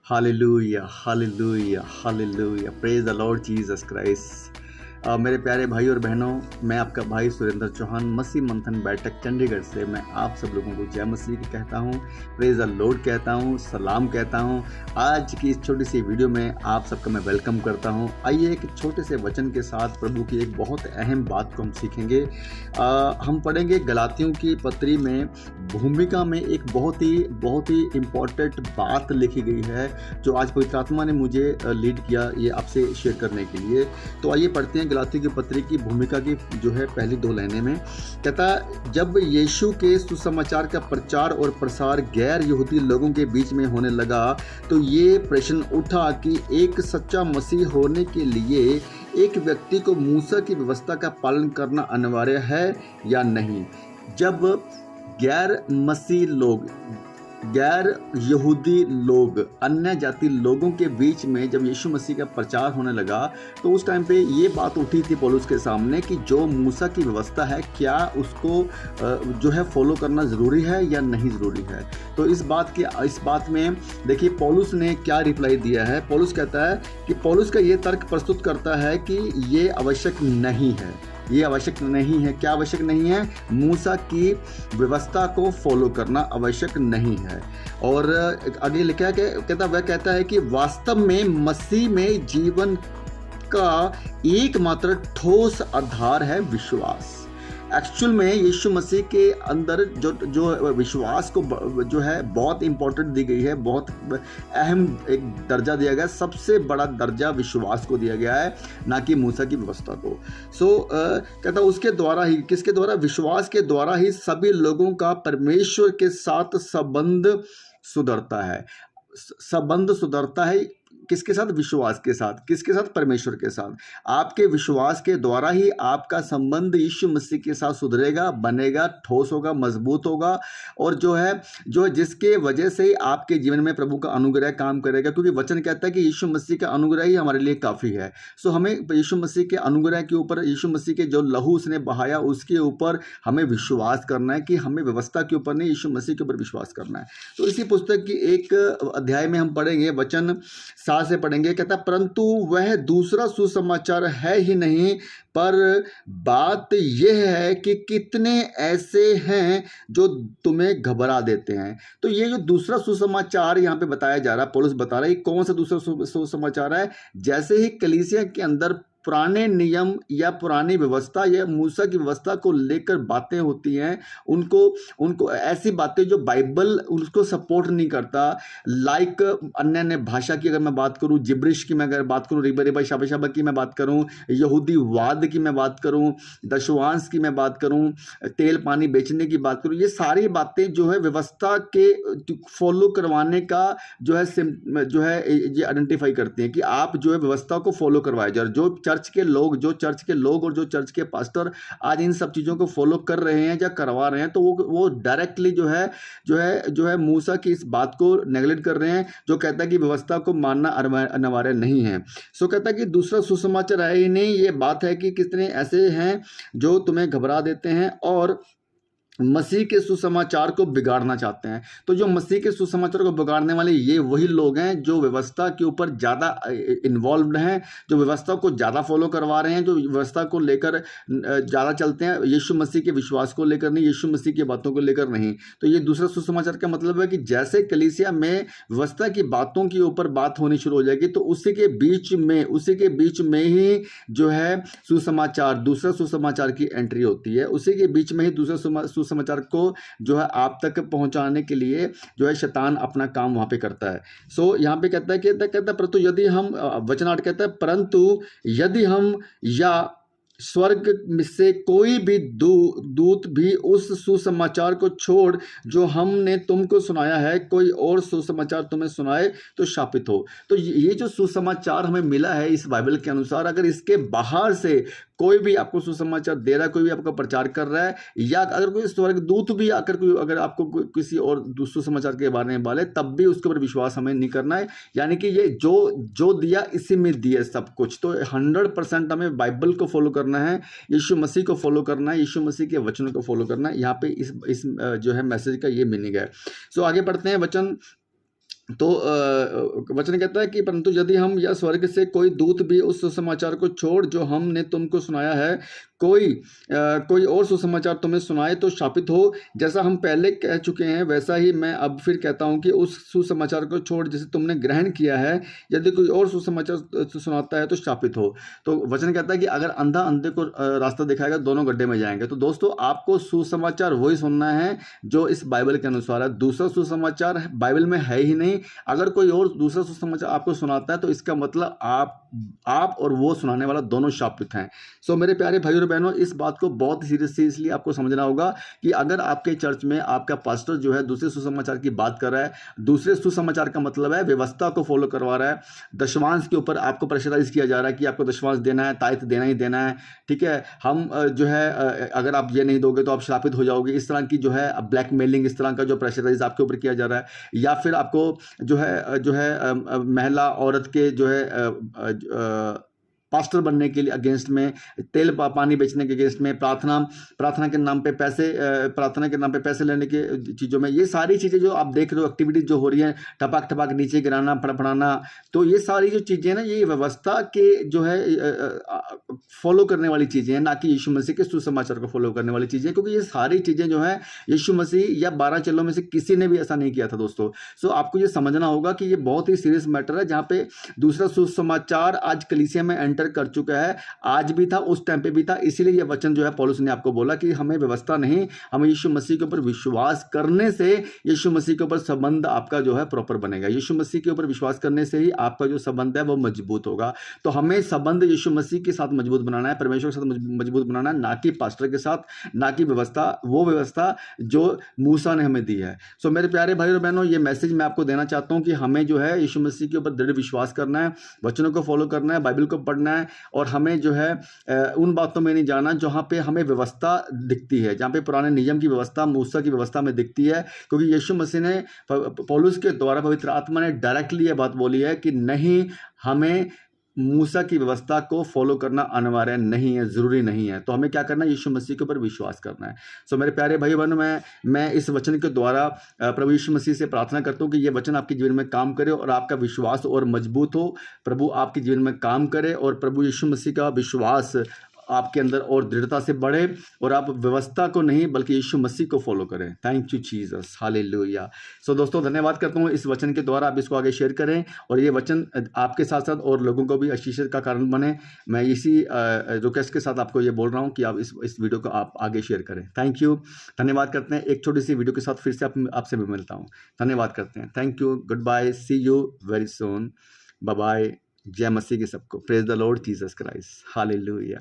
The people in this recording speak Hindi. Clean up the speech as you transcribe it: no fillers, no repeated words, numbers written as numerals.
Hallelujah, hallelujah, hallelujah, praise the Lord Jesus Christ. मेरे प्यारे भाई और बहनों, मैं आपका भाई सुरेंद्र चौहान मसीह मंथन बैठक चंडीगढ़ से मैं आप सब लोगों को जय मसीह की कहता हूँ, प्रेज द लॉर्ड कहता हूँ, सलाम कहता हूँ। आज की इस छोटी सी वीडियो में आप सबका मैं वेलकम करता हूँ। आइए एक छोटे से वचन के साथ प्रभु की एक बहुत अहम बात को हम सीखेंगे। हम पढ़ेंगे गलातियों की पत्री में भूमिका में एक बहुत ही इम्पोर्टेंट बात लिखी गई है, जो आज पवित्र आत्मा ने मुझे लीड किया ये आपसे शेयर करने के लिए। तो आइए पढ़ते हैं गलातियों की पत्री की भूमिका की जो है पहली 2 लाइनें में। कहता, जब यीशु के सुसमाचार का प्रचार और प्रसार गैर यहूदी लोगों के बीच में होने लगा, तो ये प्रश्न उठा कि एक सच्चा मसीह होने के लिए एक व्यक्ति को मूसा की व्यवस्था का पालन करना अनिवार्य है या नहीं। जब गैर यहूदी लोग, अन्य जाति लोगों के बीच में जब यीशु मसीह का प्रचार होने लगा, तो उस टाइम पे ये बात उठी थी पौलुस के सामने कि जो मूसा की व्यवस्था है, क्या उसको जो है फॉलो करना ज़रूरी है या नहीं ज़रूरी है। तो इस बात में देखिए पौलुस ने क्या रिप्लाई दिया है। पौलुस कहता है कि पौलुस का ये तर्क प्रस्तुत करता है कि ये आवश्यक नहीं है। ये आवश्यक नहीं है। क्या आवश्यक नहीं है? मूसा की व्यवस्था को फॉलो करना आवश्यक नहीं है। और आगे लिखा है कि वह कहता है कि वास्तव में मसीह में जीवन का एकमात्र ठोस आधार है विश्वास। एक्चुअल में यीशु मसीह के अंदर जो विश्वास को जो है बहुत इंपॉर्टेंट दी गई है, बहुत अहम एक दर्जा दिया गया है। सबसे बड़ा दर्जा विश्वास को दिया गया है, ना कि मूसा की व्यवस्था को। कहता उसके द्वारा ही, किसके द्वारा? विश्वास के द्वारा ही सभी लोगों का परमेश्वर के साथ संबंध सुधरता है। संबंध सुधरता है किसके साथ? विश्वास के साथ। किसके साथ? परमेश्वर के साथ। आपके विश्वास के द्वारा ही आपका संबंध यीशु मसीह के साथ सुधरेगा, बनेगा, ठोस होगा, मजबूत होगा, और जो जिसके वजह से आपके जीवन में प्रभु का अनुग्रह काम करेगा। क्योंकि वचन कहता है कि यीशु मसीह का अनुग्रह ही हमारे लिए काफ़ी है। सो हमें यीशु मसीह के अनुग्रह के ऊपर, यीशु मसीह के जो लहू उसने बहाया उसके ऊपर हमें विश्वास करना है, कि हमें व्यवस्था के ऊपर नहीं, यीशु मसीह के ऊपर विश्वास करना है। तो इसी पुस्तक की एक अध्याय में हम पढ़ेंगे, वचन 7 से पढ़ेंगे। कहता, परंतु वह दूसरा सुसमाचार है ही नहीं, पर बात यह है कि कितने ऐसे हैं जो तुम्हें घबरा देते हैं। तो ये जो दूसरा सुसमाचार यहाँ पे बताया जा रहा है, पौलुस बता रहा है, कौन सा दूसरा सुसमाचार है? जैसे ही कलीसिया के अंदर पुराने नियम या पुरानी व्यवस्था या मूसा की व्यवस्था को लेकर बातें होती हैं, उनको ऐसी बातें जो बाइबल उसको सपोर्ट नहीं करता, लाइक अन्य भाषा की अगर मैं बात करूं, जिब्रिश की मैं अगर बात करूं, रिबा शाबा की मैं बात करूं, यहूदीवाद की मैं बात करूं, दशवांश की मैं बात करूं, तेल पानी बेचने की बात करूं, ये सारी बातें जो है व्यवस्था के फॉलो करवाने का जो है ये आइडेंटिफाई करती हैं कि आप जो है व्यवस्था को फॉलो करवाए जाए। जो चर्च के लोग और जो चर्च के पास्टर आज इन सब चीज़ों को फॉलो कर रहे हैं या करवा रहे हैं, तो वो डायरेक्टली जो है मूसा की इस बात को नेगलेक्ट कर रहे हैं, जो कहता है कि व्यवस्था को मानना अनिवार्य नहीं है। सो कहता है कि दूसरा सुसमाचार है ही नहीं, ये बात है कि कितने ऐसे हैं जो तुम्हें घबरा देते हैं और मसीह के सुसमाचार को बिगाड़ना चाहते हैं। तो जो मसीह के सुसमाचार को बिगाड़ने वाले ये वही लोग हैं जो व्यवस्था के ऊपर ज़्यादा इन्वॉल्व्ड हैं, जो व्यवस्था को ज़्यादा फॉलो करवा रहे हैं, जो व्यवस्था को लेकर ज़्यादा चलते हैं, यीशु मसीह के विश्वास को लेकर नहीं, यीशु मसीह की बातों को लेकर नहीं। तो ये दूसरा सुसमाचार का मतलब है कि जैसे कलीसिया में व्यवस्था की बातों के ऊपर बात होनी शुरू हो जाएगी, तो उसी के बीच में ही जो है दूसरा सुसमाचार की एंट्री होती है। उसी के बीच में ही दूसरा समाचार को जो है आप तक पहुंचाने के लिए जो है शैतान अपना काम वहां पे करता है। सो यहाँ पे कहता है परंतु यदि हम, वचन 8 कहता है, परंतु यदि हम या स्वर्ग से कोई भी दूत भी उस सुसमाचार को छोड़ जो हमने तुमको सुनाया है, कोई और सुसमाचार तुम्हें सुनाए तो शापित हो। तो ये जो सुसमाचार हमें मिला है इस बाइबल के अनुसार, अगर इसके बाहर से कोई भी आपको सुसमाचार दे रहा है, कोई भी आपका प्रचार कर रहा है, या अगर कोई स्वर्गदूत भी अगर आपको किसी और सुसमाचार के बारे में बोले, तब भी उसके ऊपर विश्वास हमें नहीं करना है। यानी कि ये जो दिया इसी में दिया सब कुछ। तो 100% हमें बाइबल को फॉलो करना है, यीशु मसीह को फॉलो करना है, यीशु मसीह के वचनों को फॉलो करना है। यहाँ पे इस जो है मैसेज का ये मीनिंग है। सो आगे पढ़ते हैं, वचन तो वचन कहता है कि परंतु यदि हम या स्वर्ग से कोई दूत भी उस सुसमाचार को छोड़ जो हमने तुमको सुनाया है कोई और सुसमाचार तुम्हें सुनाए तो शापित हो। जैसा हम पहले कह चुके हैं वैसा ही मैं अब फिर कहता हूं कि उस सुसमाचार को छोड़ जिसे तुमने ग्रहण किया है यदि कोई और सुसमाचार सुनाता है तो शापित हो। तो वचन कहता है कि अगर अंधा अंधे को रास्ता दिखाएगा दोनों गड्ढे में जाएंगे। तो दोस्तों आपको सुसमाचार वही सुनना है जो इस बाइबल के अनुसार है। दूसरा सुसमाचार बाइबल में है ही नहीं। अगर कोई और दूसरा सुसमाचार आपको सुनाता है तो इसका मतलब आप और वो सुनाने वाला दोनों शापित हैं। सो मेरे प्यारे भाइयों और बहनों, इस बात को बहुत सीरियस से इसलिए आपको समझना होगा कि अगर आपके चर्च में आपका पास्टर जो है दूसरे सुसमाचार की बात कर रहा है, दूसरे सुसमाचार का मतलब है व्यवस्था को फॉलो करवा रहा है, दशमांश के ऊपर आपको प्रेशराइज किया जा रहा है कि आपको दशमांश देना है, तायत देना ही देना है, ठीक है, हम जो है अगर आप ये नहीं दोगे तो आप श्रापित हो जाओगे, इस तरह की जो है ब्लैकमेलिंग, इस तरह का जो प्रेशराइज आपके ऊपर किया जा रहा है, या फिर आपको जो है महिला औरत के जो है पास्टर बनने के लिए अगेंस्ट में, तेल पानी बेचने के अगेंस्ट में, प्रार्थना के नाम पे पैसे लेने के चीज़ों में, ये सारी चीज़ें जो आप देख रहे हो एक्टिविटीज जो हो रही हैं, टपक टपक नीचे गिराना, फड़फड़ाना, तो ये सारी जो चीज़ें ना ये व्यवस्था के जो है फॉलो करने वाली चीज़ें हैं, ना कि यीशु मसीह के सुसमाचार को फॉलो करने वाली चीज़ें, क्योंकि ये सारी चीज़ें जो है यीशु मसीह या 12 चेलों में से किसी ने भी ऐसा नहीं किया था दोस्तों। सो आपको ये समझना होगा कि ये बहुत ही सीरियस मैटर है, जहाँ पे दूसरा सुसमाचार आज कलीसिया में एंटर कर चुका है, आज भी था, उस टाइम पे भी था। इसीलिए ये वचन जो है पौलुस ने आपको बोला कि हमें व्यवस्था नहीं, हमें यीशु मसीह के ऊपर विश्वास करने से यीशु मसीह के ऊपर संबंध आपका जो है प्रॉपर बनेगा। यीशु मसीह के ऊपर विश्वास करने से ही आपका जो संबंध है वो मजबूत होगा। तो हमें संबंध यीशु मसीह के साथ मजबूत बनाना है, परमेश्वर के साथ मजबूत बनाना है, ना कि पास्टर के साथ, ना कि वो व्यवस्था जो मूसा ने हमें दी है। सो मेरे प्यारे भाई और बहनों, ये मैसेज मैं आपको देना चाहता हूं कि हमें जो है यीशु मसीह के ऊपर दृढ़ विश्वास करना है, वचनों को फॉलो करना है, बाइबल को पढ़ना है, और हमें जो है उन बातों में नहीं जाना जहां पे हमें व्यवस्था दिखती है, जहां पे पुराने नियम की व्यवस्था, मूसा की व्यवस्था में दिखती है। क्योंकि यीशु मसीह ने, पौलुस के द्वारा पवित्र आत्मा ने डायरेक्टली ये बात बोली है कि नहीं, हमें मूसा की व्यवस्था को फॉलो करना अनिवार्य नहीं है, जरूरी नहीं है। तो हमें क्या करना है? यीशु मसीह के ऊपर विश्वास करना है। सो मेरे प्यारे भाई बहनों, मैं इस वचन के द्वारा प्रभु यीशु मसीह से प्रार्थना करता हूँ कि ये वचन आपके जीवन में काम करे और आपका विश्वास और मजबूत हो, प्रभु आपके जीवन में काम करे और प्रभु यीशु मसीह का विश्वास आपके अंदर और दृढ़ता से बढ़े और आप व्यवस्था को नहीं बल्कि यीशु मसीह को फॉलो करें। Thank you Jesus, hallelujah. So दोस्तों, धन्यवाद करता हूँ इस वचन के द्वारा, आप इसको आगे शेयर करें और ये वचन आपके साथ साथ और लोगों को भी आशीष का कारण बने। मैं इसी रिक्वेस्ट के साथ आपको ये बोल रहा हूँ कि आप इस वीडियो को आप आगे शेयर करें। थैंक यू, धन्यवाद करते हैं। एक छोटी सी वीडियो के साथ फिर से आपसे भी मिलता हूँ। धन्यवाद करते हैं। Thank you, goodbye, see you very soon, bye bye. जय मसीह के सबको। Praise the Lord Jesus Christ, hallelujah.